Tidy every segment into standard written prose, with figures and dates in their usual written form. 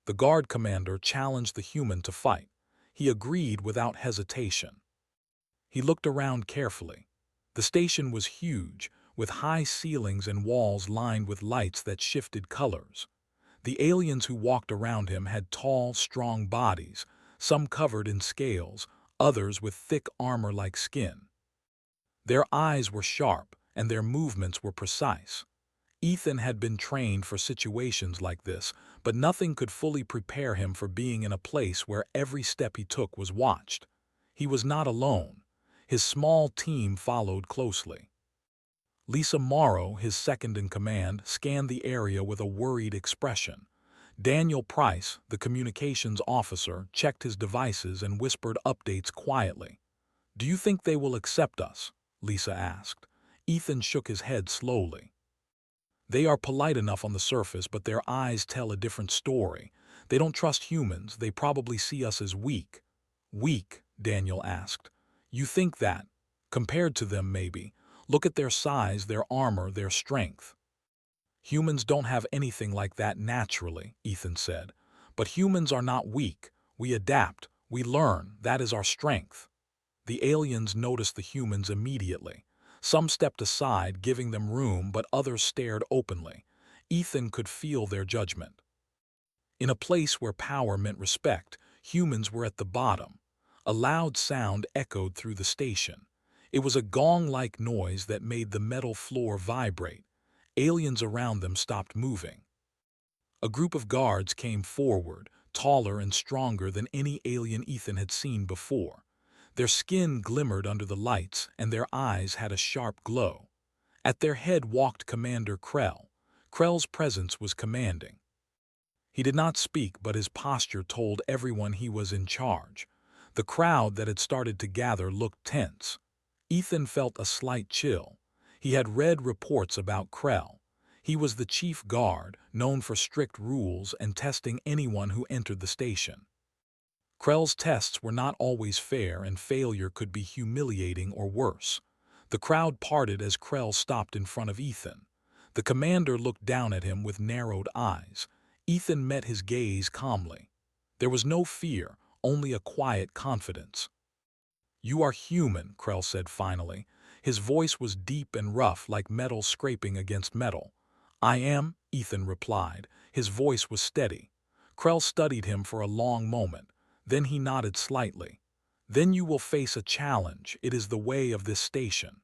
The guard commander challenged the human to fight. He agreed without hesitation. He looked around carefully. The station was huge, with high ceilings and walls lined with lights that shifted colors. The aliens who walked around him had tall, strong bodies, some covered in scales, others with thick armor-like skin. Their eyes were sharp, and their movements were precise. Ethan had been trained for situations like this, but nothing could fully prepare him for being in a place where every step he took was watched. He was not alone. His small team followed closely. Lisa Morrow, his second-in-command, scanned the area with a worried expression. Daniel Price, the communications officer, checked his devices and whispered updates quietly. "Do you think they will accept us?" Lisa asked. Ethan shook his head slowly. "They are polite enough on the surface, but their eyes tell a different story. They don't trust humans. They probably see us as weak." "Weak?" Daniel asked. "You think that? Compared to them, maybe. Look at their size, their armor, their strength." "Humans don't have anything like that naturally," Ethan said. "But humans are not weak. We adapt. We learn. That is our strength." The aliens noticed the humans immediately. Some stepped aside, giving them room, but others stared openly. Ethan could feel their judgment. In a place where power meant respect, humans were at the bottom. A loud sound echoed through the station. It was a gong-like noise that made the metal floor vibrate. Aliens around them stopped moving. A group of guards came forward, taller and stronger than any alien Ethan had seen before. Their skin glimmered under the lights, and their eyes had a sharp glow. At their head walked Commander Krell. Krell's presence was commanding. He did not speak, but his posture told everyone he was in charge. The crowd that had started to gather looked tense. Ethan felt a slight chill. He had read reports about Krell. He was the chief guard, known for strict rules and testing anyone who entered the station. Krell's tests were not always fair, and failure could be humiliating or worse. The crowd parted as Krell stopped in front of Ethan. The commander looked down at him with narrowed eyes. Ethan met his gaze calmly. There was no fear, only a quiet confidence. "You are human," Krell said finally. His voice was deep and rough, like metal scraping against metal. "I am," Ethan replied. His voice was steady. Krell studied him for a long moment. Then he nodded slightly. "Then you will face a challenge. It is the way of this station.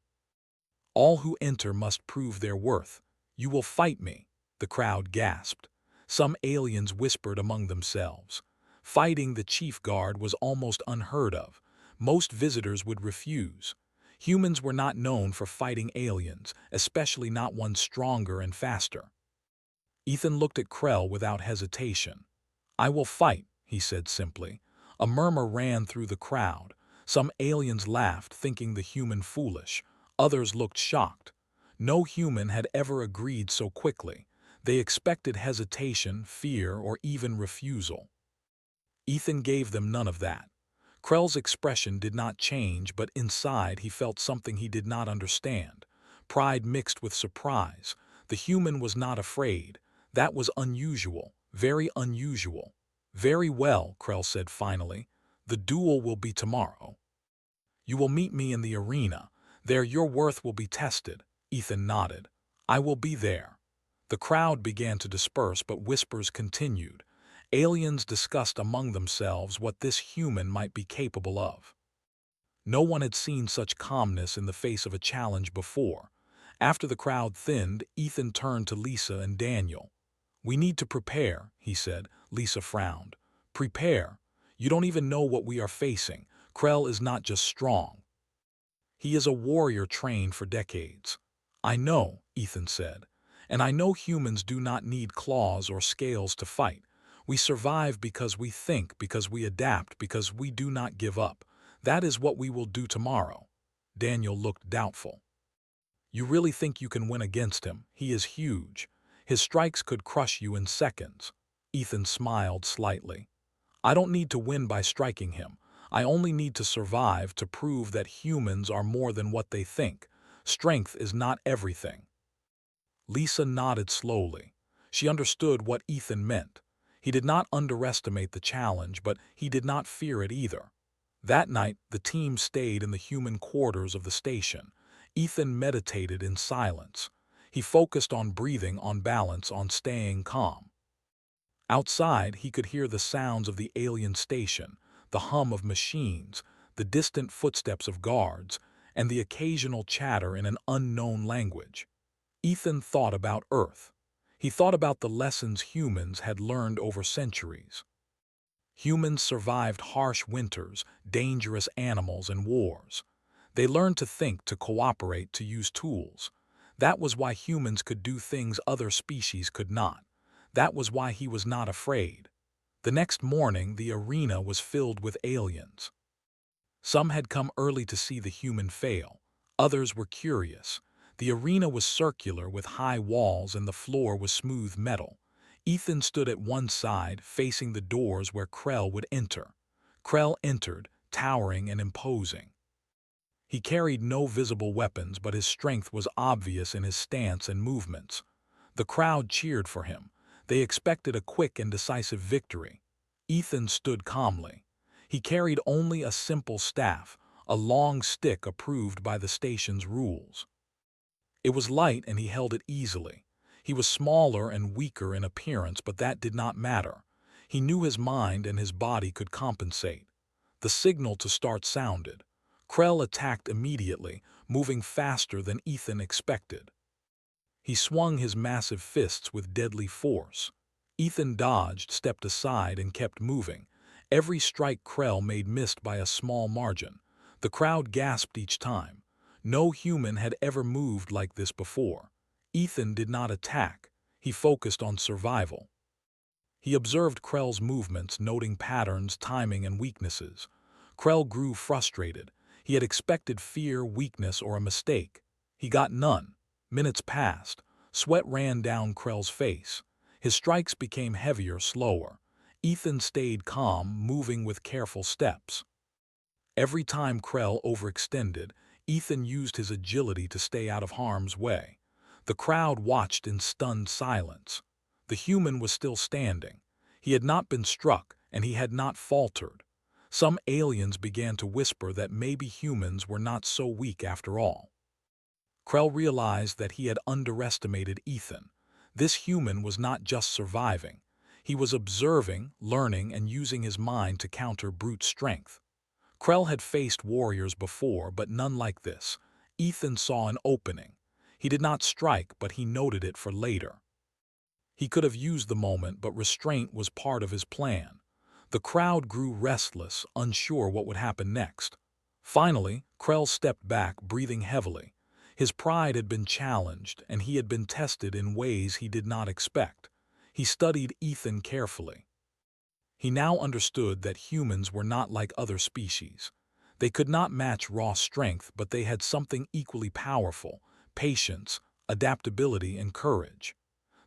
All who enter must prove their worth. You will fight me." The crowd gasped. Some aliens whispered among themselves. Fighting the chief guard was almost unheard of. Most visitors would refuse. Humans were not known for fighting aliens, especially not one stronger and faster. Ethan looked at Krell without hesitation. "I will fight," he said simply. A murmur ran through the crowd. Some aliens laughed, thinking the human foolish. Others looked shocked. No human had ever agreed so quickly. They expected hesitation, fear, or even refusal. Ethan gave them none of that. Krell's expression did not change, but inside he felt something he did not understand. Pride mixed with surprise. The human was not afraid. That was unusual, very unusual. "Very well," Krell said finally. "The duel will be tomorrow. You will meet me in the arena. There your worth will be tested." Ethan nodded. "I will be there." The crowd began to disperse, but whispers continued. Aliens discussed among themselves what this human might be capable of. No one had seen such calmness in the face of a challenge before. After the crowd thinned, Ethan turned to Lisa and Daniel. "We need to prepare," he said. Lisa frowned. "Prepare? You don't even know what we are facing. Krell is not just strong. He is a warrior trained for decades." "I know," Ethan said. "And I know humans do not need claws or scales to fight. We survive because we think, because we adapt, because we do not give up. That is what we will do tomorrow." Daniel looked doubtful. "You really think you can win against him? He is huge. His strikes could crush you in seconds." Ethan smiled slightly. "I don't need to win by striking him. I only need to survive, to prove that humans are more than what they think. Strength is not everything." Lisa nodded slowly. She understood what Ethan meant. He did not underestimate the challenge, but he did not fear it either. That night, the team stayed in the human quarters of the station. Ethan meditated in silence. He focused on breathing, on balance, on staying calm. Outside, he could hear the sounds of the alien station, the hum of machines, the distant footsteps of guards, and the occasional chatter in an unknown language. Ethan thought about Earth. He thought about the lessons humans had learned over centuries. Humans survived harsh winters, dangerous animals, and wars. They learned to think, to cooperate, to use tools. That was why humans could do things other species could not. That was why he was not afraid. The next morning, the arena was filled with aliens. Some had come early to see the human fail. Others were curious. The arena was circular with high walls and the floor was smooth metal. Ethan stood at one side, facing the doors where Krell would enter. Krell entered, towering and imposing. He carried no visible weapons, but his strength was obvious in his stance and movements. The crowd cheered for him. They expected a quick and decisive victory. Ethan stood calmly. He carried only a simple staff, a long stick approved by the station's rules. It was light and he held it easily. He was smaller and weaker in appearance, but that did not matter. He knew his mind and his body could compensate. The signal to start sounded. Krell attacked immediately, moving faster than Ethan expected. He swung his massive fists with deadly force. Ethan dodged, stepped aside, and kept moving. Every strike Krell made missed by a small margin. The crowd gasped each time. No human had ever moved like this before. Ethan did not attack. He focused on survival. He observed Krell's movements, noting patterns, timing, and weaknesses. Krell grew frustrated. He had expected fear, weakness, or a mistake. He got none. Minutes passed. Sweat ran down Krell's face. His strikes became heavier, slower. Ethan stayed calm, moving with careful steps. Every time Krell overextended, Ethan used his agility to stay out of harm's way. The crowd watched in stunned silence. The human was still standing. He had not been struck, and he had not faltered. Some aliens began to whisper that maybe humans were not so weak after all. Krell realized that he had underestimated Ethan. This human was not just surviving. He was observing, learning, and using his mind to counter brute strength. Krell had faced warriors before, but none like this. Ethan saw an opening. He did not strike, but he noted it for later. He could have used the moment, but restraint was part of his plan. The crowd grew restless, unsure what would happen next. Finally, Krell stepped back, breathing heavily. His pride had been challenged, and he had been tested in ways he did not expect. He studied Ethan carefully. He now understood that humans were not like other species. They could not match raw strength, but they had something equally powerful: patience, adaptability, and courage.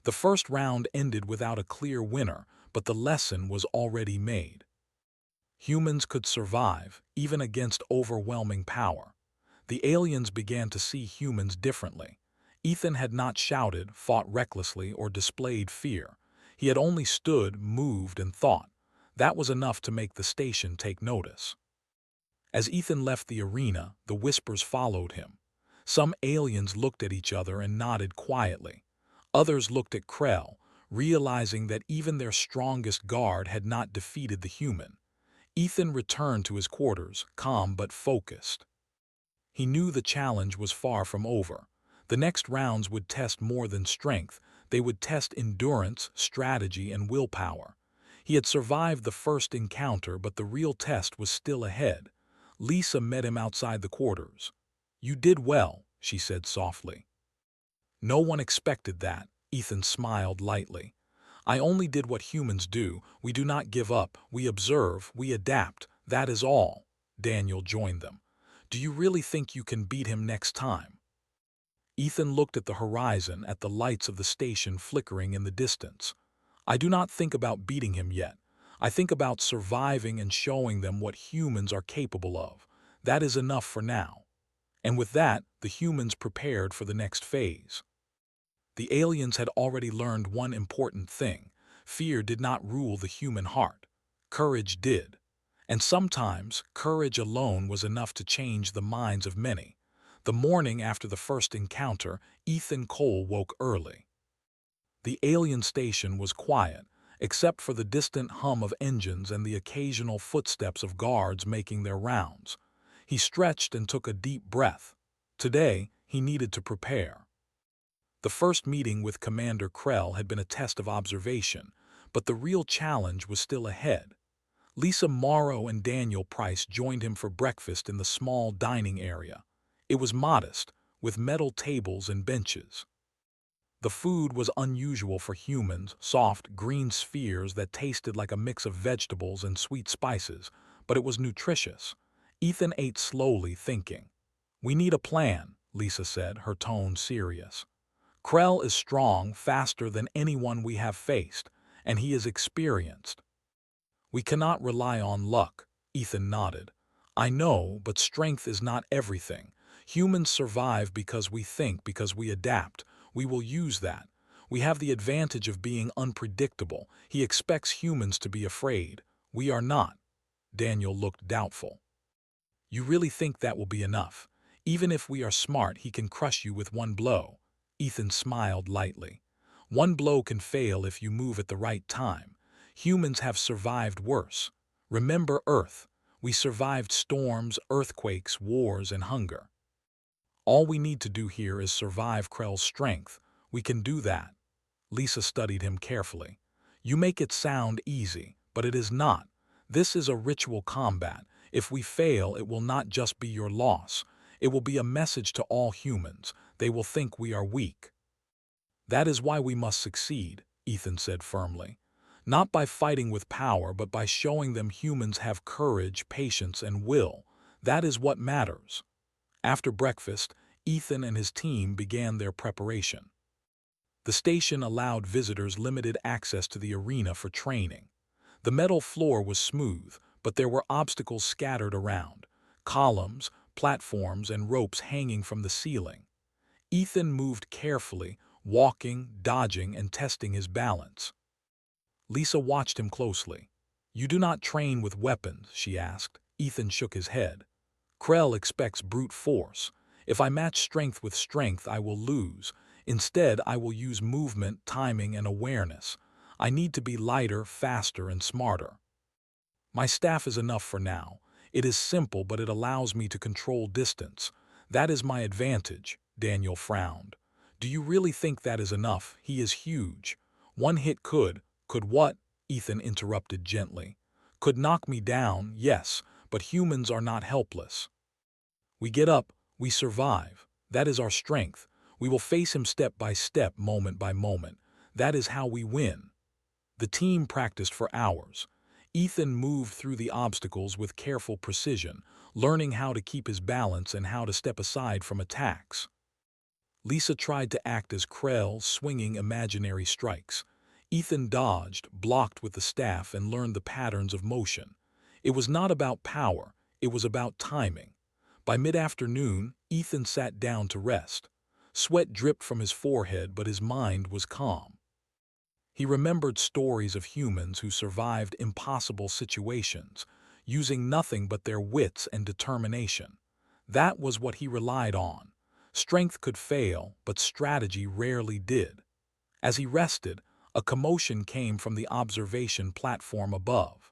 The first round ended without a clear winner, but the lesson was already made. Humans could survive, even against overwhelming power. The aliens began to see humans differently. Ethan had not shouted, fought recklessly, or displayed fear. He had only stood, moved, and thought. That was enough to make the station take notice. As Ethan left the arena, the whispers followed him. Some aliens looked at each other and nodded quietly. Others looked at Krell, realizing that even their strongest guard had not defeated the human. Ethan returned to his quarters, calm but focused. He knew the challenge was far from over. The next rounds would test more than strength. They would test endurance, strategy, and willpower. He had survived the first encounter, but the real test was still ahead. Lisa met him outside the quarters. "You did well," she said softly. "No one expected that," Ethan smiled lightly. "I only did what humans do. We do not give up. We observe. We adapt. That is all." Daniel joined them. "Do you really think you can beat him next time?" Ethan looked at the horizon, at the lights of the station flickering in the distance. "I do not think about beating him yet. I think about surviving and showing them what humans are capable of. That is enough for now." And with that, the humans prepared for the next phase. The aliens had already learned one important thing. Fear did not rule the human heart. Courage did. And sometimes, courage alone was enough to change the minds of many. The morning after the first encounter, Ethan Cole woke early. The alien station was quiet, except for the distant hum of engines and the occasional footsteps of guards making their rounds. He stretched and took a deep breath. Today, he needed to prepare. The first meeting with Commander Krell had been a test of observation, but the real challenge was still ahead. Lisa Morrow and Daniel Price joined him for breakfast in the small dining area. It was modest, with metal tables and benches. The food was unusual for humans, soft, green spheres that tasted like a mix of vegetables and sweet spices, but it was nutritious. Ethan ate slowly, thinking. "We need a plan," Lisa said, her tone serious. "Krell is strong, faster than anyone we have faced, and he is experienced. We cannot rely on luck," Ethan nodded. "I know, but strength is not everything. Humans survive because we think, because we adapt. We will use that. We have the advantage of being unpredictable. He expects humans to be afraid. We are not." Daniel looked doubtful. "You really think that will be enough? Even if we are smart, he can crush you with one blow." Ethan smiled lightly. "One blow can fail if you move at the right time. Humans have survived worse. Remember Earth. We survived storms, earthquakes, wars, and hunger. All we need to do here is survive Krell's strength. We can do that." Lisa studied him carefully. "You make it sound easy, but it is not. This is a ritual combat. If we fail, it will not just be your loss. It will be a message to all humans. They will think we are weak." "That is why we must succeed," Ethan said firmly. "Not by fighting with power, but by showing them humans have courage, patience, and will. That is what matters." After breakfast, Ethan and his team began their preparation. The station allowed visitors limited access to the arena for training. The metal floor was smooth, but there were obstacles scattered around, columns, platforms, and ropes hanging from the ceiling. Ethan moved carefully, walking, dodging, and testing his balance. Lisa watched him closely. "You do not train with weapons?" she asked. Ethan shook his head. "Krell expects brute force. If I match strength with strength, I will lose. Instead, I will use movement, timing, and awareness. I need to be lighter, faster, and smarter. My staff is enough for now. It is simple, but it allows me to control distance. That is my advantage." Daniel frowned. "Do you really think that is enough? He is huge. One hit could..." "Could what?" Ethan interrupted gently. "Could knock me down, yes, but humans are not helpless. We get up, we survive. That is our strength. We will face him step by step, moment by moment. That is how we win." The team practiced for hours. Ethan moved through the obstacles with careful precision, learning how to keep his balance and how to step aside from attacks. Lisa tried to act as Krell, swinging imaginary strikes. Ethan dodged, blocked with the staff, and learned the patterns of motion. It was not about power, it was about timing. By mid-afternoon, Ethan sat down to rest. Sweat dripped from his forehead, but his mind was calm. He remembered stories of humans who survived impossible situations, using nothing but their wits and determination. That was what he relied on. Strength could fail, but strategy rarely did. As he rested, a commotion came from the observation platform above.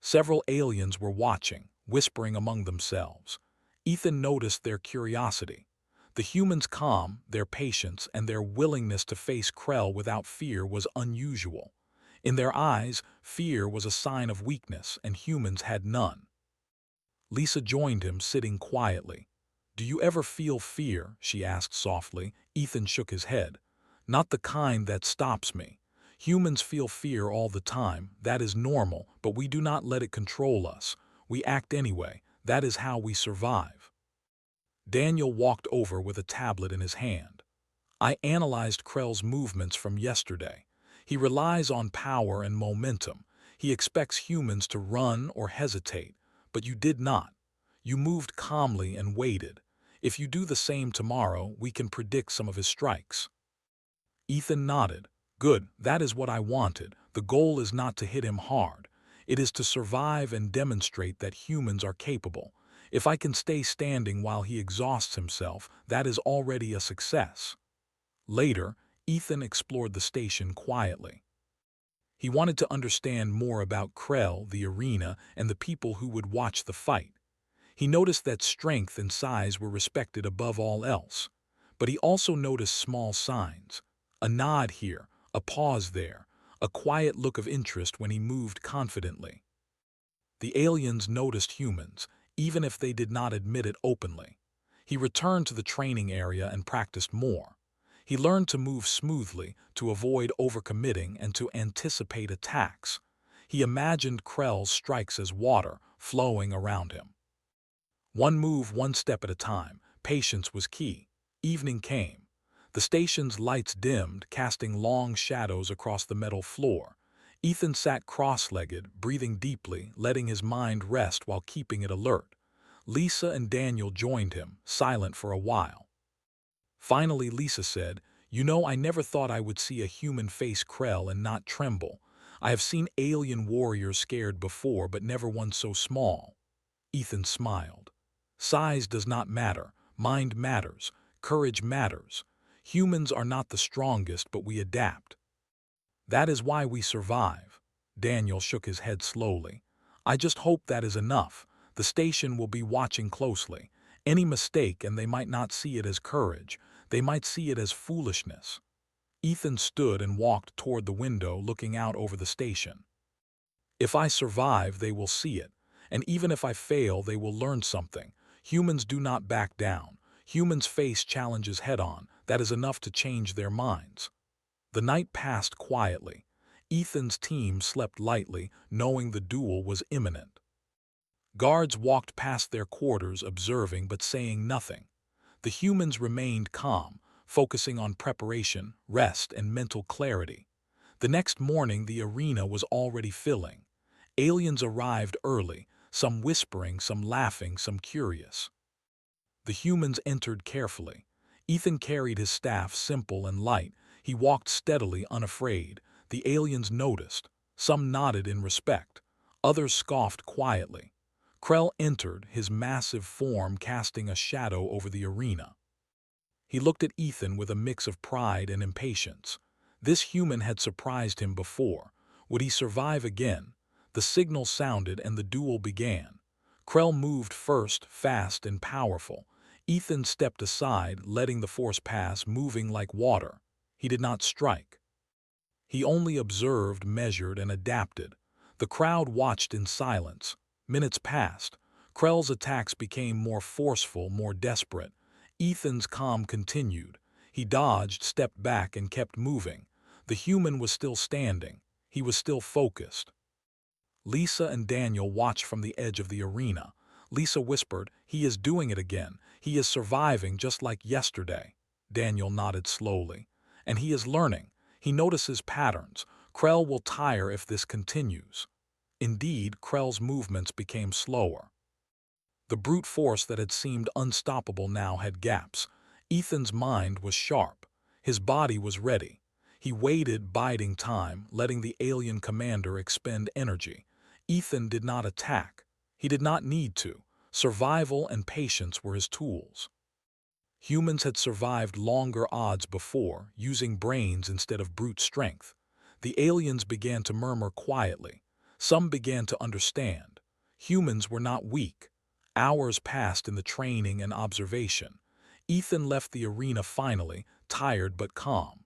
Several aliens were watching, whispering among themselves. Ethan noticed their curiosity. The humans' calm, their patience, and their willingness to face Krell without fear was unusual. In their eyes, fear was a sign of weakness, and humans had none. Lisa joined him, sitting quietly. "Do you ever feel fear?" she asked softly. Ethan shook his head. "Not the kind that stops me. Humans feel fear all the time. That is normal, but we do not let it control us. We act anyway. That is how we survive." Daniel walked over with a tablet in his hand. "I analyzed Krell's movements from yesterday. He relies on power and momentum. He expects humans to run or hesitate, but you did not. You moved calmly and waited. If you do the same tomorrow, we can predict some of his strikes." Ethan nodded. Good, that is what I wanted. The goal is not to hit him hard. It is to survive and demonstrate that humans are capable. If I can stay standing while he exhausts himself, that is already a success. Later, Ethan explored the station quietly. He wanted to understand more about Krell, the arena, and the people who would watch the fight. He noticed that strength and size were respected above all else. But he also noticed small signs. A nod here, a pause there, a quiet look of interest when he moved confidently. The aliens noticed humans, even if they did not admit it openly. He returned to the training area and practiced more. He learned to move smoothly, to avoid overcommitting, and to anticipate attacks. He imagined Krell's strikes as water, flowing around him. One move, one step at a time. Patience was key. Evening came. The station's lights dimmed, casting long shadows across the metal floor. Ethan sat cross-legged, breathing deeply, letting his mind rest while keeping it alert. Lisa and Daniel joined him, silent for a while. Finally, Lisa said, "You know, I never thought I would see a human face Krell and not tremble. I have seen alien warriors scared before, but never one so small." Ethan smiled. Size does not matter. Mind matters. Courage matters. Humans are not the strongest, but we adapt. That is why we survive. Daniel shook his head slowly. I just hope that is enough. The station will be watching closely. Any mistake, and they might not see it as courage. They might see it as foolishness. Ethan stood and walked toward the window, looking out over the station. If I survive, they will see it. And even if I fail, they will learn something. Humans do not back down. Humans face challenges head-on. That is enough to change their minds. The night passed quietly. Ethan's team slept lightly, knowing the duel was imminent. Guards walked past their quarters, observing but saying nothing. The humans remained calm, focusing on preparation, rest, and mental clarity. The next morning, the arena was already filling. Aliens arrived early, some whispering, some laughing, some curious. The humans entered carefully. Ethan carried his staff simple and light. He walked steadily, unafraid. The aliens noticed. Some nodded in respect. Others scoffed quietly. Krell entered, his massive form casting a shadow over the arena. He looked at Ethan with a mix of pride and impatience. This human had surprised him before. Would he survive again? The signal sounded and the duel began. Krell moved first, fast and powerful. Ethan stepped aside, letting the force pass, moving like water. He did not strike. He only observed, measured, and adapted. The crowd watched in silence. Minutes passed. Krell's attacks became more forceful, more desperate. Ethan's calm continued. He dodged, stepped back, and kept moving. The human was still standing. He was still focused. Lisa and Daniel watched from the edge of the arena. Lisa whispered, "He is doing it again. He is surviving just like yesterday." Daniel nodded slowly. "And he is learning. He notices patterns. Krell will tire if this continues." Indeed, Krell's movements became slower. The brute force that had seemed unstoppable now had gaps. Ethan's mind was sharp. His body was ready. He waited, biding time, letting the alien commander expend energy. Ethan did not attack. He did not need to. Survival and patience were his tools. Humans had survived longer odds before, using brains instead of brute strength. The aliens began to murmur quietly. Some began to understand. Humans were not weak. Hours passed in the training and observation. Ethan left the arena finally, tired but calm.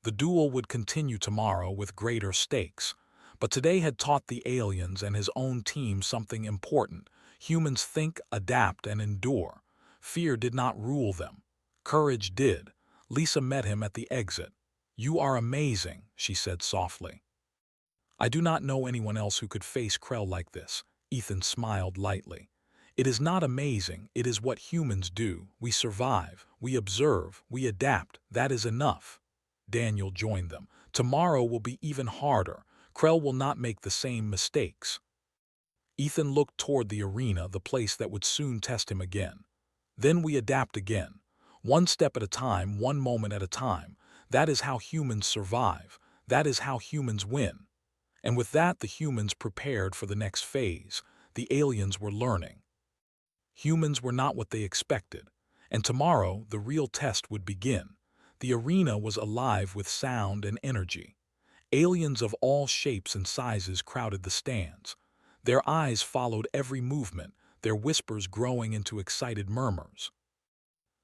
The duel would continue tomorrow with greater stakes. But today had taught the aliens and his own team something important. Humans think, adapt, and endure. Fear did not rule them. Courage did. Lisa met him at the exit. "You are amazing," she said softly. "I do not know anyone else who could face Krell like this." Ethan smiled lightly. "It is not amazing, it is what humans do. We survive, we observe, we adapt. That is enough." Daniel joined them. "Tomorrow will be even harder. Krell will not make the same mistakes." Ethan looked toward the arena, the place that would soon test him again. "Then we adapt again. One step at a time, one moment at a time. That is how humans survive. That is how humans win. And with that, the humans prepared for the next phase. The aliens were learning. Humans were not what they expected. And tomorrow, the real test would begin. The arena was alive with sound and energy. Aliens of all shapes and sizes crowded the stands. Their eyes followed every movement, their whispers growing into excited murmurs.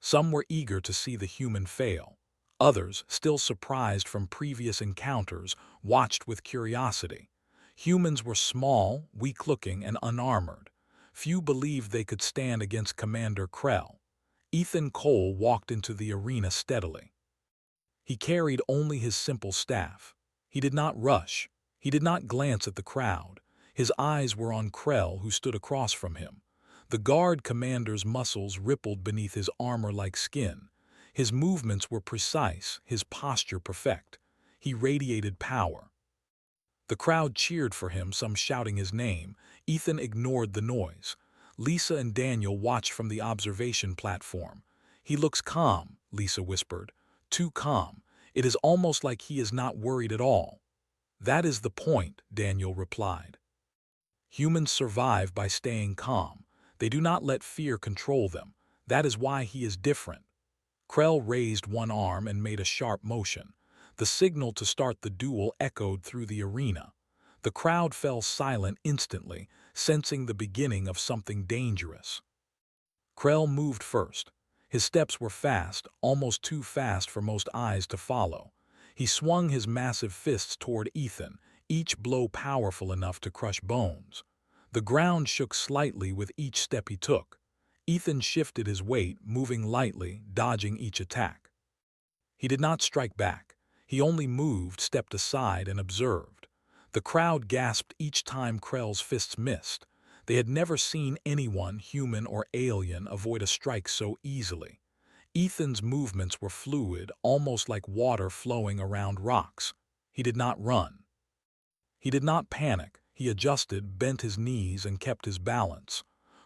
Some were eager to see the human fail. Others, still surprised from previous encounters, watched with curiosity. Humans were small, weak-looking, and unarmored. Few believed they could stand against Commander Krell. Ethan Cole walked into the arena steadily. He carried only his simple staff. He did not rush. He did not glance at the crowd. His eyes were on Krell, who stood across from him. The guard commander's muscles rippled beneath his armor-like skin. His movements were precise, his posture perfect. He radiated power. The crowd cheered for him, some shouting his name. Ethan ignored the noise. Lisa and Daniel watched from the observation platform. "He looks calm," Lisa whispered. "Too calm. It is almost like he is not worried at all." "That is the point," Daniel replied. "Humans survive by staying calm. They do not let fear control them. That is why he is different." Krell raised one arm and made a sharp motion. The signal to start the duel echoed through the arena. The crowd fell silent instantly, sensing the beginning of something dangerous. Krell moved first. His steps were fast, almost too fast for most eyes to follow. He swung his massive fists toward Ethan, each blow powerful enough to crush bones. The ground shook slightly with each step he took. Ethan shifted his weight, moving lightly, dodging each attack. He did not strike back. He only moved, stepped aside, and observed. The crowd gasped each time Krell's fists missed. They had never seen anyone, human or alien, avoid a strike so easily. Ethan's movements were fluid, almost like water flowing around rocks. He did not run. He did not panic. He adjusted, bent his knees, and kept his balance.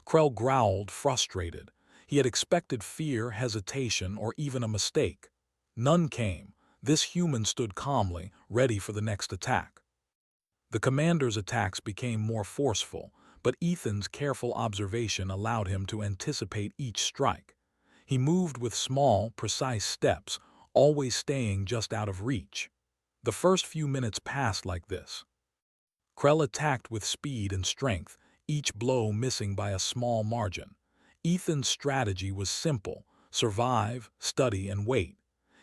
Krell growled, frustrated. He had expected fear, hesitation, or even a mistake. None came. This human stood calmly, ready for the next attack. The commander's attacks became more forceful, but Ethan's careful observation allowed him to anticipate each strike. He moved with small, precise steps, always staying just out of reach. The first few minutes passed like this. Krell attacked with speed and strength, each blow missing by a small margin. Ethan's strategy was simple: survive, study, and wait.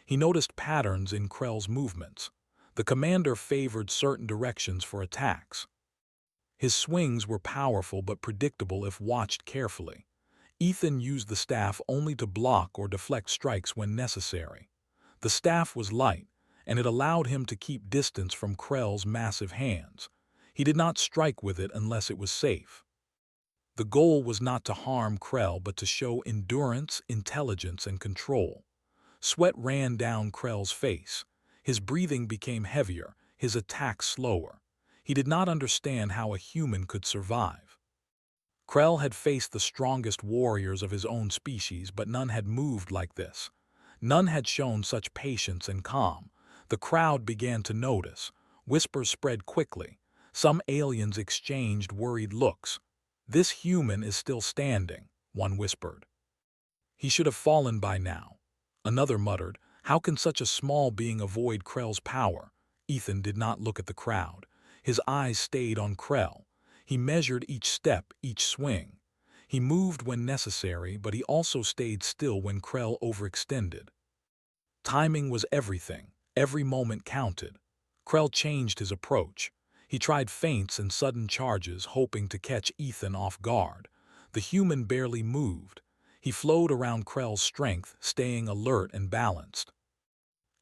He noticed patterns in Krell's movements. The commander favored certain directions for attacks. His swings were powerful but predictable if watched carefully. Ethan used the staff only to block or deflect strikes when necessary. The staff was light, and it allowed him to keep distance from Krell's massive hands. He did not strike with it unless it was safe. The goal was not to harm Krell but to show endurance, intelligence, and control. Sweat ran down Krell's face. His breathing became heavier, his attacks slower. He did not understand how a human could survive. Krell had faced the strongest warriors of his own species, but none had moved like this. None had shown such patience and calm. The crowd began to notice. Whispers spread quickly. Some aliens exchanged worried looks. "This human is still standing," one whispered. "He should have fallen by now." Another muttered, "How can such a small being avoid Krell's power?" Ethan did not look at the crowd. His eyes stayed on Krell. He measured each step, each swing. He moved when necessary, but he also stayed still when Krell overextended. Timing was everything. Every moment counted. Krell changed his approach. He tried feints and sudden charges, hoping to catch Ethan off guard. The human barely moved. He flowed around Krell's strength, staying alert and balanced.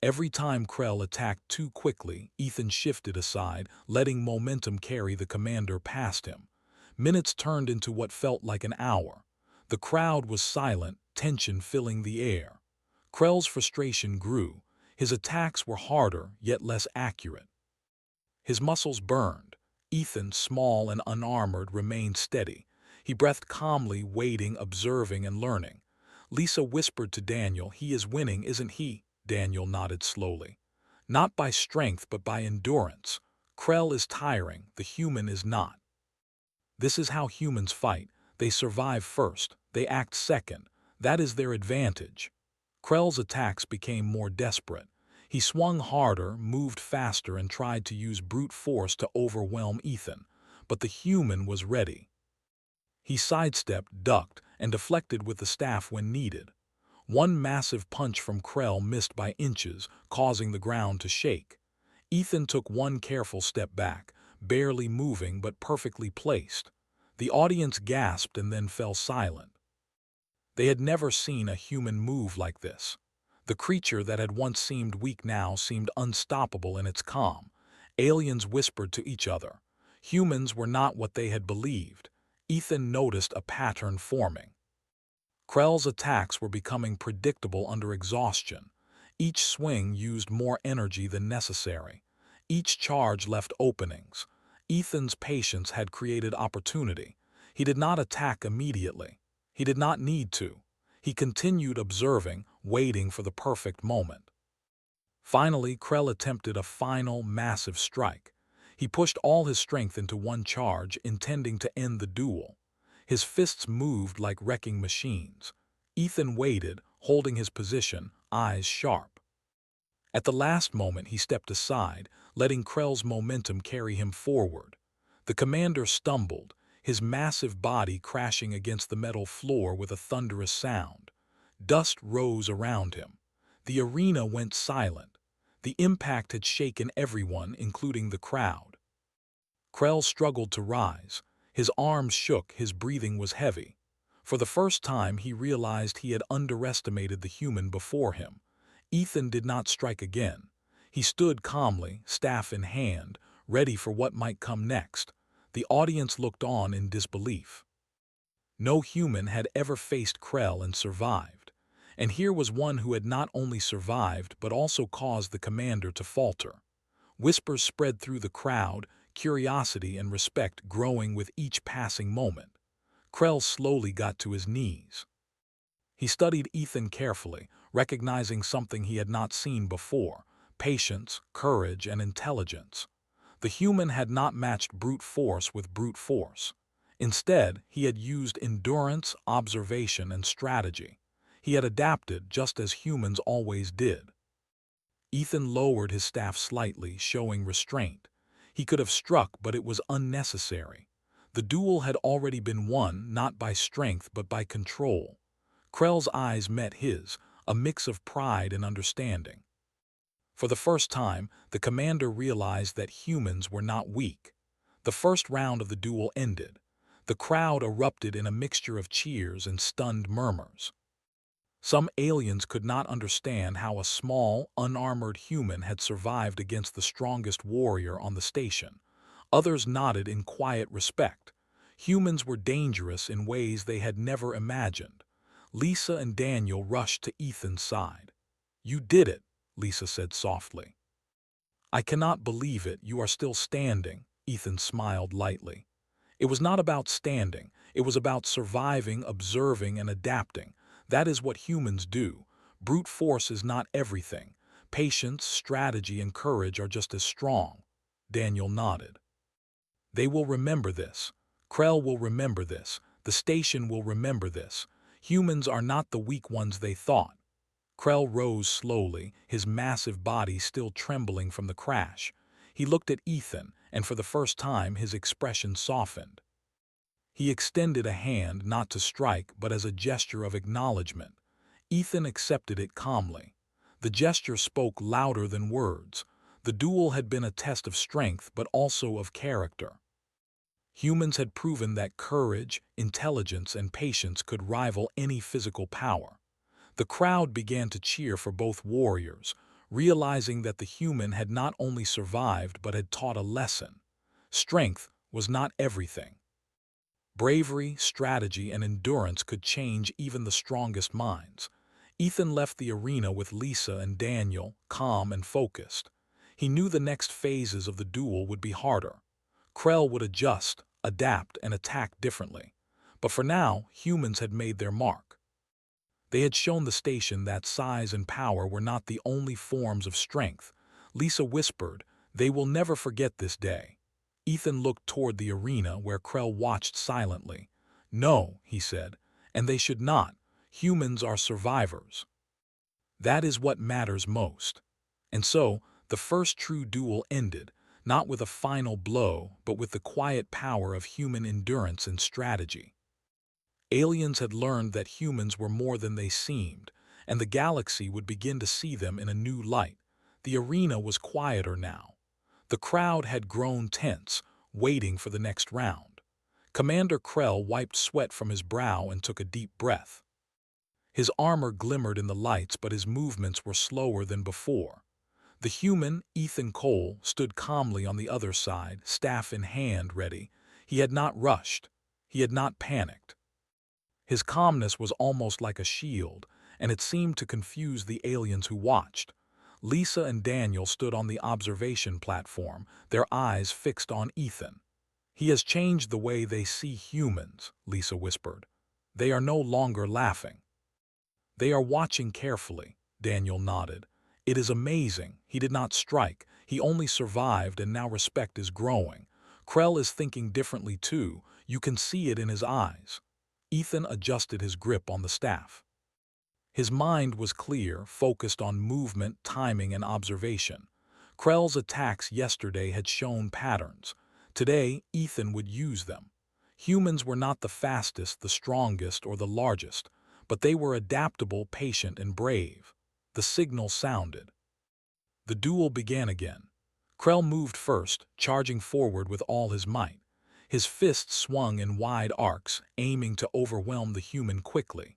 Every time Krell attacked too quickly, Ethan shifted aside, letting momentum carry the commander past him. Minutes turned into what felt like an hour. The crowd was silent, tension filling the air. Krell's frustration grew. His attacks were harder, yet less accurate. His muscles burned. Ethan, small and unarmored, remained steady. He breathed calmly, waiting, observing, and learning. Lisa whispered to Daniel, "He is winning, isn't he?" Daniel nodded slowly. Not by strength, but by endurance. Krell is tiring, the human is not. This is how humans fight. They survive first, they act second. That is their advantage. Krell's attacks became more desperate. He swung harder, moved faster, and tried to use brute force to overwhelm Ethan. But the human was ready. He sidestepped, ducked, and deflected with the staff when needed. One massive punch from Krell missed by inches, causing the ground to shake. Ethan took one careful step back, barely moving but perfectly placed. The audience gasped and then fell silent. They had never seen a human move like this. The creature that had once seemed weak now seemed unstoppable in its calm. Aliens whispered to each other. Humans were not what they had believed. Ethan noticed a pattern forming. Krell's attacks were becoming predictable under exhaustion. Each swing used more energy than necessary. Each charge left openings. Ethan's patience had created opportunity. He did not attack immediately. He did not need to. He continued observing, waiting for the perfect moment. Finally, Krell attempted a final, massive strike. He pushed all his strength into one charge, intending to end the duel. His fists moved like wrecking machines. Ethan waited, holding his position, eyes sharp. At the last moment, he stepped aside, letting Krell's momentum carry him forward. The commander stumbled, his massive body crashing against the metal floor with a thunderous sound. Dust rose around him. The arena went silent. The impact had shaken everyone, including the crowd. Krell struggled to rise. His arms shook, his breathing was heavy. For the first time, he realized he had underestimated the human before him. Ethan did not strike again. He stood calmly, staff in hand, ready for what might come next. The audience looked on in disbelief. No human had ever faced Krell and survived. And here was one who had not only survived but also caused the commander to falter. Whispers spread through the crowd, curiosity and respect growing with each passing moment. Krell slowly got to his knees. He studied Ethan carefully, recognizing something he had not seen before: patience, courage, and intelligence. The human had not matched brute force with brute force. Instead, he had used endurance, observation, and strategy. He had adapted just as humans always did. Ethan lowered his staff slightly, showing restraint. He could have struck, but it was unnecessary. The duel had already been won, not by strength but by control. Krell's eyes met his, a mix of pride and understanding. For the first time, the commander realized that humans were not weak. The first round of the duel ended. The crowd erupted in a mixture of cheers and stunned murmurs. Some aliens could not understand how a small, unarmored human had survived against the strongest warrior on the station. Others nodded in quiet respect. Humans were dangerous in ways they had never imagined. Lisa and Daniel rushed to Ethan's side. "You did it," Lisa said softly. "I cannot believe it, you are still standing," Ethan smiled lightly. It was not about standing, it was about surviving, observing, and adapting. That is what humans do. Brute force is not everything. Patience, strategy, and courage are just as strong. Daniel nodded. They will remember this. Krell will remember this. The station will remember this. Humans are not the weak ones they thought. Krell rose slowly, his massive body still trembling from the crash. He looked at Ethan, and for the first time his expression softened. He extended a hand, not to strike, but as a gesture of acknowledgement. Ethan accepted it calmly. The gesture spoke louder than words. The duel had been a test of strength, but also of character. Humans had proven that courage, intelligence, and patience could rival any physical power. The crowd began to cheer for both warriors, realizing that the human had not only survived but had taught a lesson. Strength was not everything. Bravery, strategy, and endurance could change even the strongest minds. Ethan left the arena with Lisa and Daniel, calm and focused. He knew the next phases of the duel would be harder. Krell would adjust, adapt, and attack differently. But for now, humans had made their mark. They had shown the station that size and power were not the only forms of strength. Lisa whispered, "They will never forget this day." Ethan looked toward the arena where Krell watched silently. "No," he said, "and they should not. Humans are survivors. That is what matters most." And so, the first true duel ended, not with a final blow, but with the quiet power of human endurance and strategy. Aliens had learned that humans were more than they seemed, and the galaxy would begin to see them in a new light. The arena was quieter now. The crowd had grown tense, waiting for the next round. Commander Krell wiped sweat from his brow and took a deep breath. His armor glimmered in the lights, but his movements were slower than before. The human, Ethan Cole, stood calmly on the other side, staff in hand, ready. He had not rushed. He had not panicked. His calmness was almost like a shield, and it seemed to confuse the aliens who watched. Lisa and Daniel stood on the observation platform, their eyes fixed on Ethan. "He has changed the way they see humans," Lisa whispered. "They are no longer laughing. They are watching carefully," Daniel nodded. "It is amazing. He did not strike. He only survived, and now respect is growing. Krell is thinking differently too. You can see it in his eyes." Ethan adjusted his grip on the staff. His mind was clear, focused on movement, timing, and observation. Krell's attacks yesterday had shown patterns. Today, Ethan would use them. Humans were not the fastest, the strongest, or the largest, but they were adaptable, patient, and brave. The signal sounded. The duel began again. Krell moved first, charging forward with all his might. His fists swung in wide arcs, aiming to overwhelm the human quickly.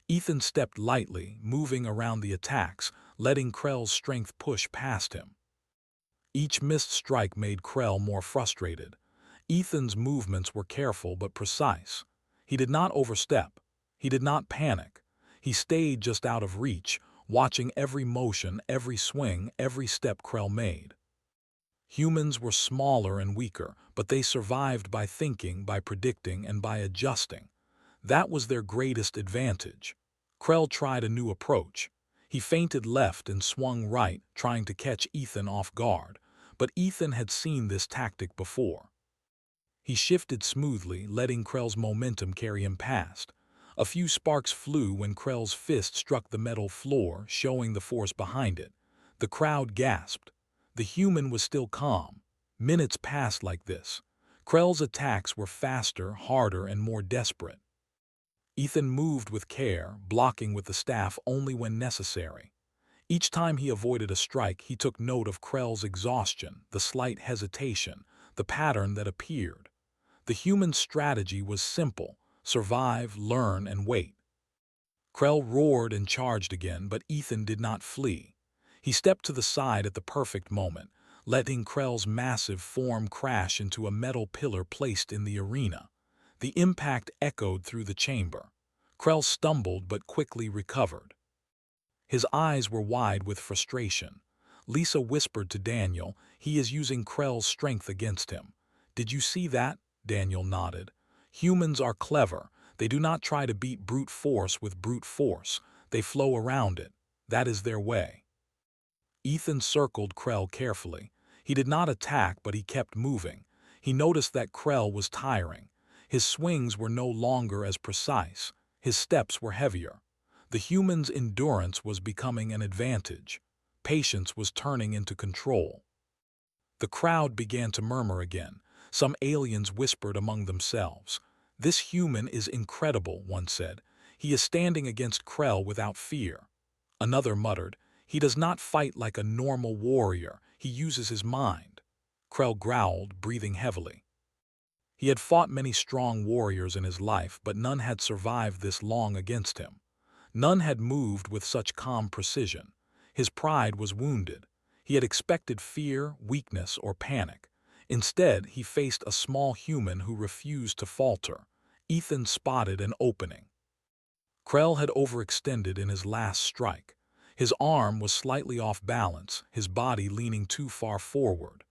Ethan stepped lightly, moving around the attacks, letting Krell's strength push past him. Each missed strike made Krell more frustrated. Ethan's movements were careful but precise. He did not overstep. He did not panic. He stayed just out of reach, watching every motion, every swing, every step Krell made. Humans were smaller and weaker, but they survived by thinking, by predicting, and by adjusting. That was their greatest advantage. Krell tried a new approach. He feinted left and swung right, trying to catch Ethan off guard. But Ethan had seen this tactic before. He shifted smoothly, letting Krell's momentum carry him past. A few sparks flew when Krell's fist struck the metal floor, showing the force behind it. The crowd gasped. The human was still calm. Minutes passed like this. Krell's attacks were faster, harder, and more desperate. Ethan moved with care, blocking with the staff only when necessary. Each time he avoided a strike, he took note of Krell's exhaustion, the slight hesitation, the pattern that appeared. The human strategy was simple: survive, learn, and wait. Krell roared and charged again, but Ethan did not flee. He stepped to the side at the perfect moment, letting Krell's massive form crash into a metal pillar placed in the arena. The impact echoed through the chamber. Krell stumbled but quickly recovered. His eyes were wide with frustration. Lisa whispered to Daniel, "He is using Krell's strength against him." "Did you see that?" Daniel nodded. "Humans are clever. They do not try to beat brute force with brute force. They flow around it. That is their way." Ethan circled Krell carefully. He did not attack, but he kept moving. He noticed that Krell was tiring. His swings were no longer as precise. His steps were heavier. The human's endurance was becoming an advantage. Patience was turning into control. The crowd began to murmur again. Some aliens whispered among themselves. "This human is incredible," one said. "He is standing against Krell without fear." Another muttered, "He does not fight like a normal warrior. He uses his mind." Krell growled, breathing heavily. He had fought many strong warriors in his life, but none had survived this long against him. None had moved with such calm precision. His pride was wounded. He had expected fear, weakness, or panic. Instead, he faced a small human who refused to falter. Ethan spotted an opening. Krell had overextended in his last strike. His arm was slightly off balance, his body leaning too far forward.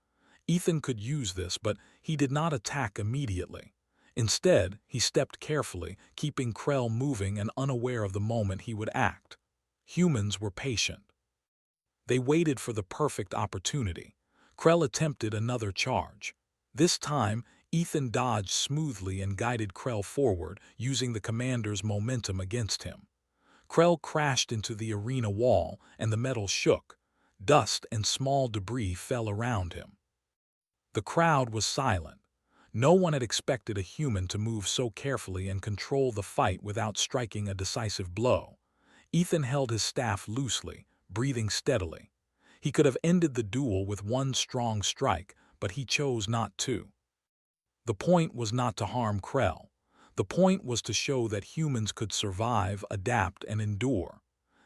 Ethan could use this, but he did not attack immediately. Instead, he stepped carefully, keeping Krell moving and unaware of the moment he would act. Humans were patient. They waited for the perfect opportunity. Krell attempted another charge. This time, Ethan dodged smoothly and guided Krell forward, using the commander's momentum against him. Krell crashed into the arena wall, and the metal shook. Dust and small debris fell around him. The crowd was silent. No one had expected a human to move so carefully and control the fight without striking a decisive blow. Ethan held his staff loosely, breathing steadily. He could have ended the duel with one strong strike, but he chose not to. The point was not to harm Krell. The point was to show that humans could survive, adapt, and endure.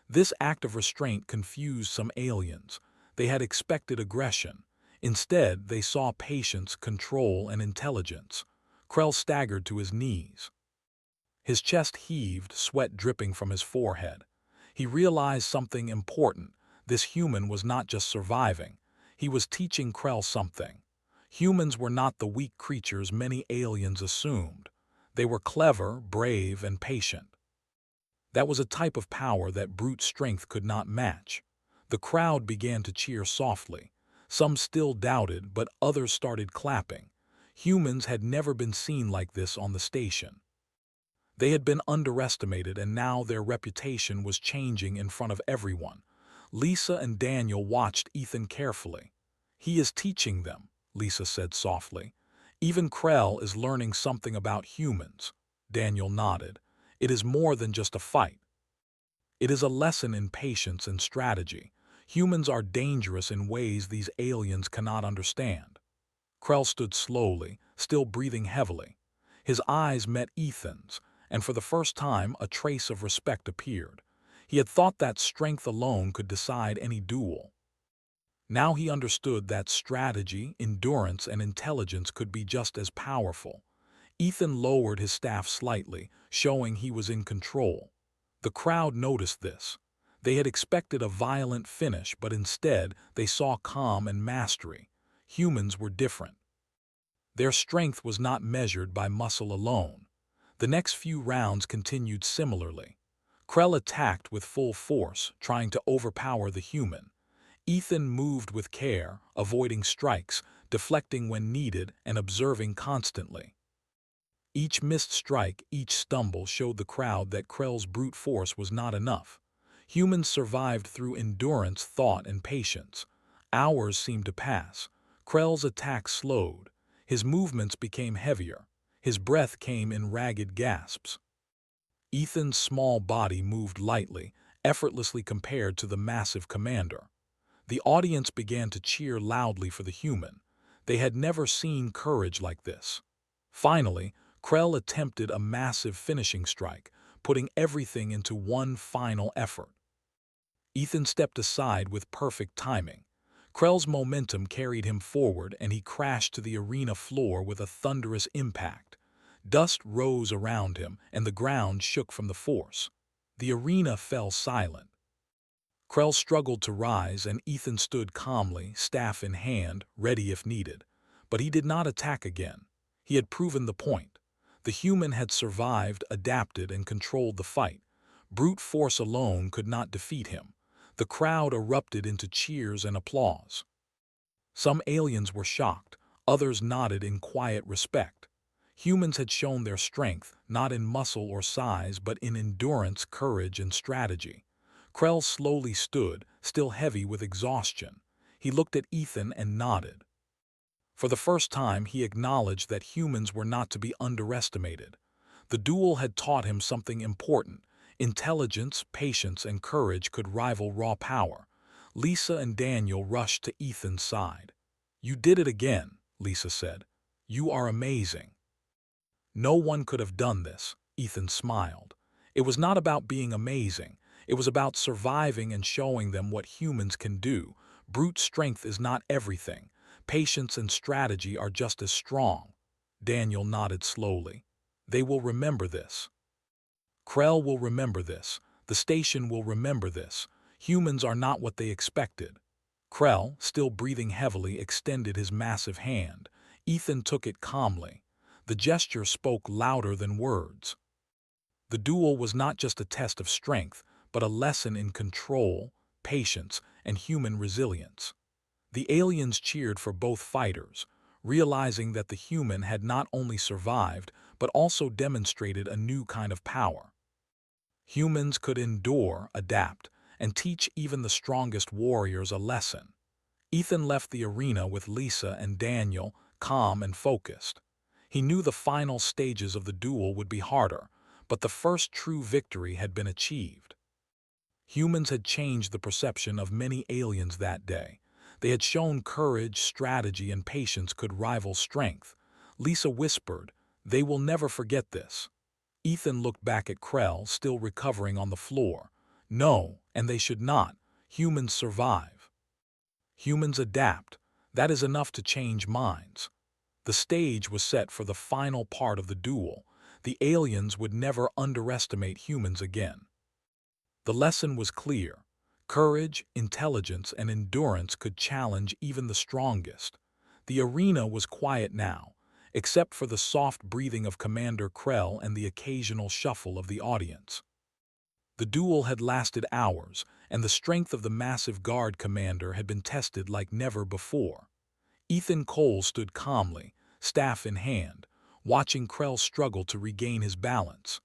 This act of restraint confused some aliens. They had expected aggression. Instead, they saw patience, control, and intelligence. Krell staggered to his knees. His chest heaved, sweat dripping from his forehead. He realized something important. This human was not just surviving. He was teaching Krell something. Humans were not the weak creatures many aliens assumed. They were clever, brave, and patient. That was a type of power that brute strength could not match. The crowd began to cheer softly. Some still doubted, but others started clapping. Humans had never been seen like this on the station. They had been underestimated, and now their reputation was changing in front of everyone. Lisa and Daniel watched Ethan carefully. "He is teaching them," Lisa said softly. "Even Krell is learning something about humans." Daniel nodded. "It is more than just a fight. It is a lesson in patience and strategy. Humans are dangerous in ways these aliens cannot understand." Krell stood slowly, still breathing heavily. His eyes met Ethan's, and for the first time a trace of respect appeared. He had thought that strength alone could decide any duel. Now he understood that strategy, endurance, and intelligence could be just as powerful. Ethan lowered his staff slightly, showing he was in control. The crowd noticed this. They had expected a violent finish, but instead they saw calm and mastery. Humans were different. Their strength was not measured by muscle alone. The next few rounds continued similarly. Krell attacked with full force, trying to overpower the human. Ethan moved with care, avoiding strikes, deflecting when needed, and observing constantly. Each missed strike, each stumble showed the crowd that Krell's brute force was not enough. Humans survived through endurance, thought, and patience. Hours seemed to pass. Krell's attack slowed. His movements became heavier. His breath came in ragged gasps. Ethan's small body moved lightly, effortlessly compared to the massive commander. The audience began to cheer loudly for the human. They had never seen courage like this. Finally, Krell attempted a massive finishing strike, putting everything into one final effort. Ethan stepped aside with perfect timing. Krell's momentum carried him forward, and he crashed to the arena floor with a thunderous impact. Dust rose around him, and the ground shook from the force. The arena fell silent. Krell struggled to rise, and Ethan stood calmly, staff in hand, ready if needed. But he did not attack again. He had proven the point. The human had survived, adapted, and controlled the fight. Brute force alone could not defeat him. The crowd erupted into cheers and applause. Some aliens were shocked. Others nodded in quiet respect. Humans had shown their strength, not in muscle or size, but in endurance, courage, and strategy. Krell slowly stood, still heavy with exhaustion. He looked at Ethan and nodded. For the first time, he acknowledged that humans were not to be underestimated. The duel had taught him something important. Intelligence, patience, and courage could rival raw power. Lisa and Daniel rushed to Ethan's side. "You did it again," Lisa said. "You are amazing." "No one could have done this," Ethan smiled. "It was not about being amazing. It was about surviving and showing them what humans can do. Brute strength is not everything. Patience and strategy are just as strong." Daniel nodded slowly. "They will remember this. Krell will remember this. The station will remember this. Humans are not what they expected." Krell, still breathing heavily, extended his massive hand. Ethan took it calmly. The gesture spoke louder than words. The duel was not just a test of strength, but a lesson in control, patience, and human resilience. The aliens cheered for both fighters, realizing that the human had not only survived, but also demonstrated a new kind of power. Humans could endure, adapt, and teach even the strongest warriors a lesson. Ethan left the arena with Lisa and Daniel, calm and focused. He knew the final stages of the duel would be harder, but the first true victory had been achieved. Humans had changed the perception of many aliens that day. They had shown courage, strategy, and patience could rival strength. Lisa whispered, "They will never forget this." Ethan looked back at Krell, still recovering on the floor. "No, and they should not. Humans survive. Humans adapt. That is enough to change minds." The stage was set for the final part of the duel. The aliens would never underestimate humans again. The lesson was clear. Courage, intelligence, and endurance could challenge even the strongest. The arena was quiet now, except for the soft breathing of Commander Krell and the occasional shuffle of the audience. The duel had lasted hours, and the strength of the massive guard commander had been tested like never before. Ethan Cole stood calmly, staff in hand, watching Krell struggle to regain his balance.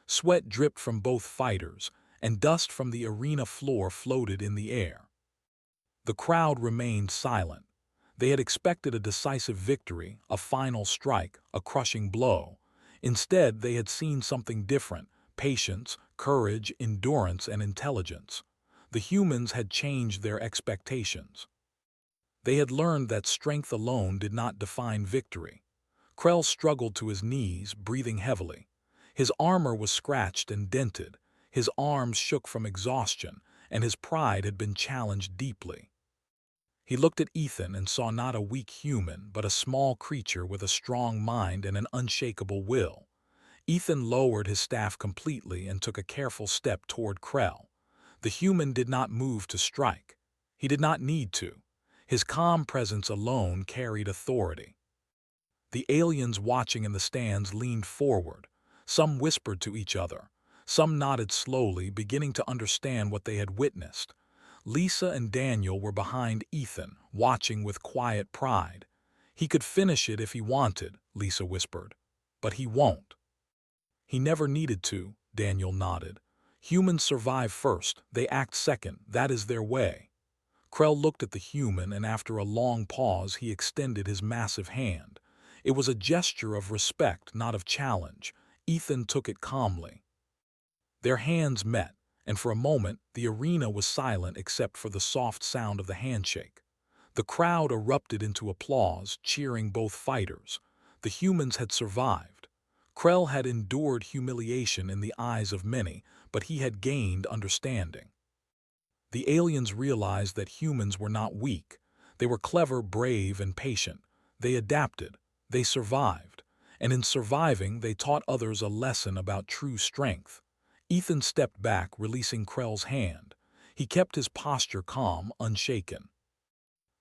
Sweat dripped from both fighters, and dust from the arena floor floated in the air. The crowd remained silent. They had expected a decisive victory, a final strike, a crushing blow. Instead, they had seen something different: patience, courage, endurance, and intelligence. The humans had changed their expectations. They had learned that strength alone did not define victory. Krell struggled to his knees, breathing heavily. His armor was scratched and dented, his arms shook from exhaustion, and his pride had been challenged deeply. He looked at Ethan and saw not a weak human, but a small creature with a strong mind and an unshakable will. Ethan lowered his staff completely and took a careful step toward Krell. The human did not move to strike. He did not need to. His calm presence alone carried authority. The aliens watching in the stands leaned forward. Some whispered to each other. Some nodded slowly, beginning to understand what they had witnessed. Lisa and Daniel were behind Ethan, watching with quiet pride. "He could finish it if he wanted," Lisa whispered. "But he won't." "He never needed to," Daniel nodded. "Humans survive first, they act second, that is their way." Krell looked at the human, and after a long pause he extended his massive hand. It was a gesture of respect, not of challenge. Ethan took it calmly. Their hands met, and for a moment the arena was silent except for the soft sound of the handshake. The crowd erupted into applause, cheering both fighters. The humans had survived. Krell had endured humiliation in the eyes of many, but he had gained understanding. The aliens realized that humans were not weak. They were clever, brave, and patient. They adapted. They survived. And in surviving, they taught others a lesson about true strength. Ethan stepped back, releasing Krell's hand. He kept his posture calm, unshaken.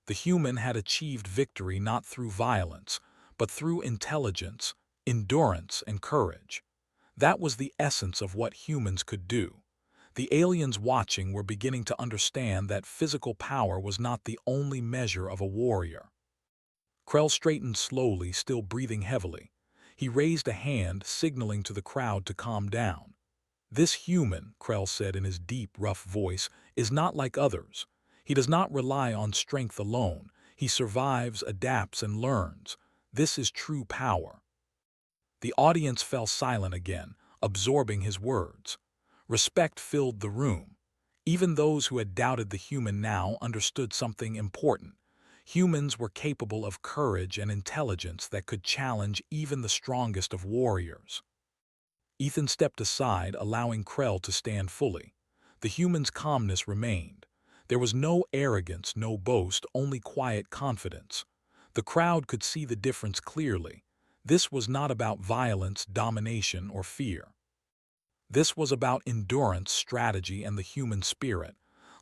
The human had achieved victory not through violence, but through intelligence, endurance, and courage. That was the essence of what humans could do. The aliens watching were beginning to understand that physical power was not the only measure of a warrior. Krell straightened slowly, still breathing heavily. He raised a hand, signaling to the crowd to calm down. "This human," Krell said in his deep, rough voice, "is not like others. He does not rely on strength alone. He survives, adapts, and learns. This is true power." The audience fell silent again, absorbing his words. Respect filled the room. Even those who had doubted the human now understood something important. Humans were capable of courage and intelligence that could challenge even the strongest of warriors. Ethan stepped aside, allowing Krell to stand fully. The human's calmness remained. There was no arrogance, no boast, only quiet confidence. The crowd could see the difference clearly. This was not about violence, domination, or fear. This was about endurance, strategy, and the human spirit.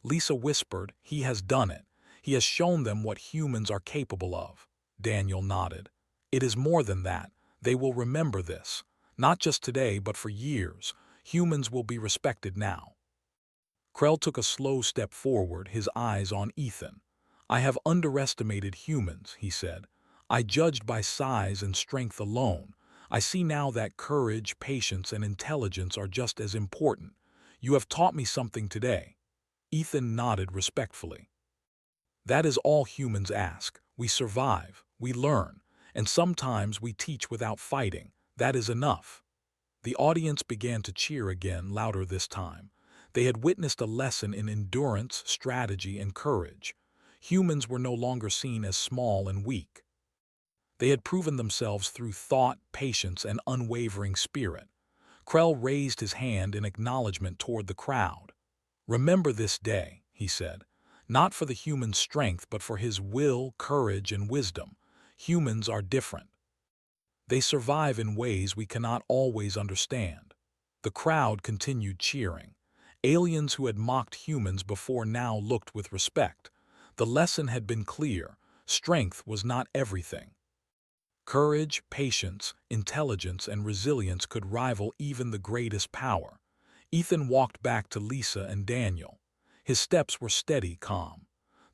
Lisa whispered, "He has done it. He has shown them what humans are capable of." Daniel nodded. "It is more than that. They will remember this. Not just today, but for years. Humans will be respected now. Krell took a slow step forward, his eyes on Ethan. I have underestimated humans, he said. I judged by size and strength alone. I see now that courage, patience, and intelligence are just as important. You have taught me something today. Ethan nodded respectfully. That is all humans ask. We survive, we learn, and sometimes we teach without fighting. That is enough. The audience began to cheer again, louder this time. They had witnessed a lesson in endurance, strategy, and courage. Humans were no longer seen as small and weak. They had proven themselves through thought, patience, and unwavering spirit. Krell raised his hand in acknowledgement toward the crowd. Remember this day, he said, not for the human strength, but for his will, courage, and wisdom. Humans are different. They survive in ways we cannot always understand. The crowd continued cheering. Aliens who had mocked humans before now looked with respect. The lesson had been clear. Strength was not everything. Courage, patience, intelligence, and resilience could rival even the greatest power. Ethan walked back to Lisa and Daniel. His steps were steady, calm.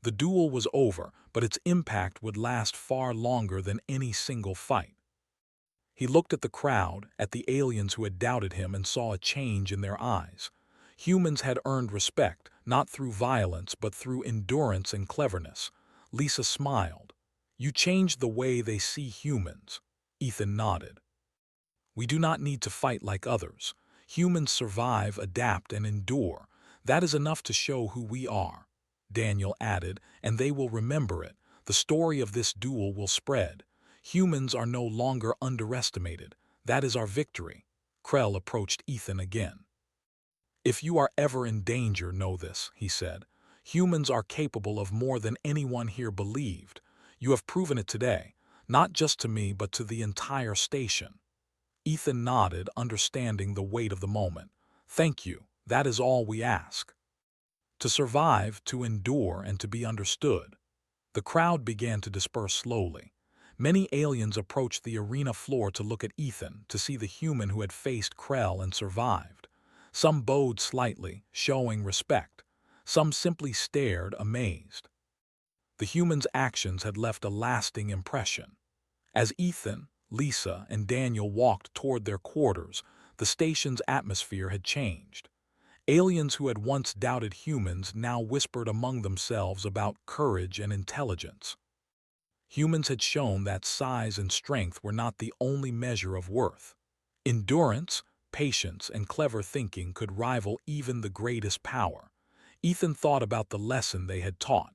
The duel was over, but its impact would last far longer than any single fight. He looked at the crowd, at the aliens who had doubted him, and saw a change in their eyes. Humans had earned respect, not through violence, but through endurance and cleverness. Lisa smiled. You changed the way they see humans. Ethan nodded. We do not need to fight like others. Humans survive, adapt, and endure. That is enough to show who we are. Daniel added, and they will remember it. The story of this duel will spread. Humans are no longer underestimated. That is our victory. Krell approached Ethan again. If you are ever in danger, know this, he said. Humans are capable of more than anyone here believed. You have proven it today, not just to me, but to the entire station. Ethan nodded, understanding the weight of the moment. Thank you. That is all we ask. To survive, to endure, and to be understood. The crowd began to disperse slowly. Many aliens approached the arena floor to look at Ethan, to see the human who had faced Krell and survived. Some bowed slightly, showing respect. Some simply stared, amazed. The human's actions had left a lasting impression. As Ethan, Lisa, and Daniel walked toward their quarters, the station's atmosphere had changed. Aliens who had once doubted humans now whispered among themselves about courage and intelligence. Humans had shown that size and strength were not the only measure of worth. Endurance, patience, and clever thinking could rival even the greatest power. Ethan thought about the lesson they had taught.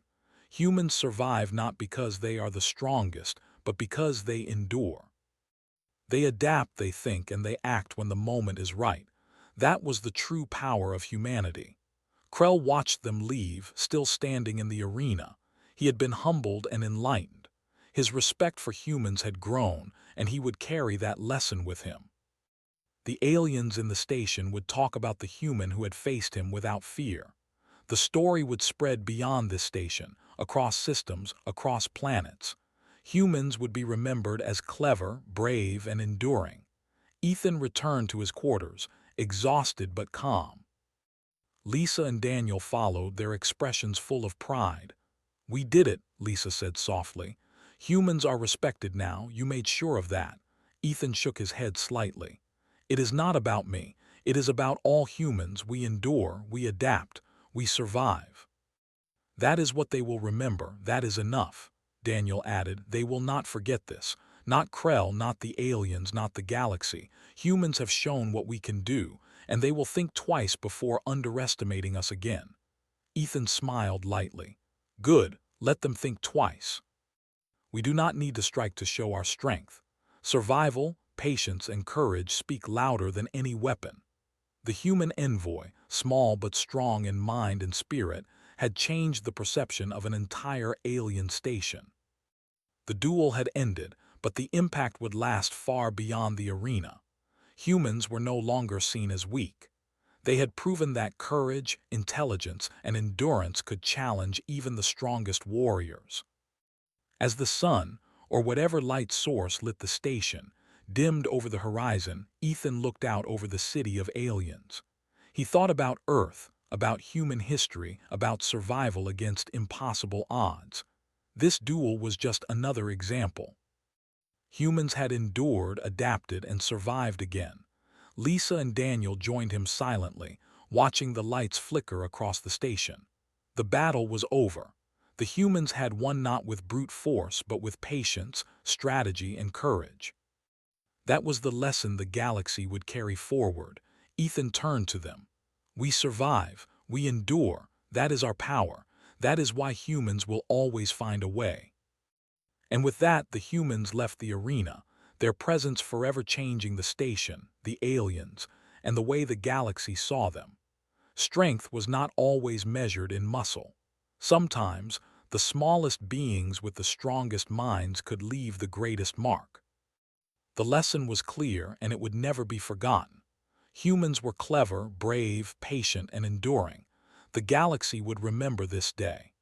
Humans survive not because they are the strongest, but because they endure. They adapt, they think, and they act when the moment is right. That was the true power of humanity. Krell watched them leave, still standing in the arena. He had been humbled and enlightened. His respect for humans had grown, and he would carry that lesson with him. The aliens in the station would talk about the human who had faced him without fear. The story would spread beyond this station, across systems, across planets. Humans would be remembered as clever, brave, and enduring. Ethan returned to his quarters, exhausted but calm. Lisa and Daniel followed, their expressions full of pride. We did it, Lisa said softly. Humans are respected now, you made sure of that. Ethan shook his head slightly. It is not about me. It is about all humans. We endure, we adapt, we survive. That is what they will remember. That is enough. Daniel added, they will not forget this. Not Krell, not the aliens, not the galaxy. Humans have shown what we can do, and they will think twice before underestimating us again. Ethan smiled lightly. Good, let them think twice. We do not need to strike to show our strength. Survival, patience, and courage speak louder than any weapon. The human envoy, small but strong in mind and spirit, had changed the perception of an entire alien station. The duel had ended, but the impact would last far beyond the arena. Humans were no longer seen as weak. They had proven that courage, intelligence, and endurance could challenge even the strongest warriors. As the sun, or whatever light source lit the station, Dimmed over the horizon, Ethan looked out over the city of aliens. He thought about Earth, about human history, about survival against impossible odds. This duel was just another example. Humans had endured, adapted, and survived again. Lisa and Daniel joined him silently, watching the lights flicker across the station. The battle was over. The humans had won not with brute force, but with patience, strategy, and courage. That was the lesson the galaxy would carry forward. Ethan turned to them. We survive, we endure, that is our power. That is why humans will always find a way. And with that, the humans left the arena, their presence forever changing the station, the aliens, and the way the galaxy saw them. Strength was not always measured in muscle. Sometimes, the smallest beings with the strongest minds could leave the greatest mark. The lesson was clear, and it would never be forgotten. Humans were clever, brave, patient, and enduring. The galaxy would remember this day.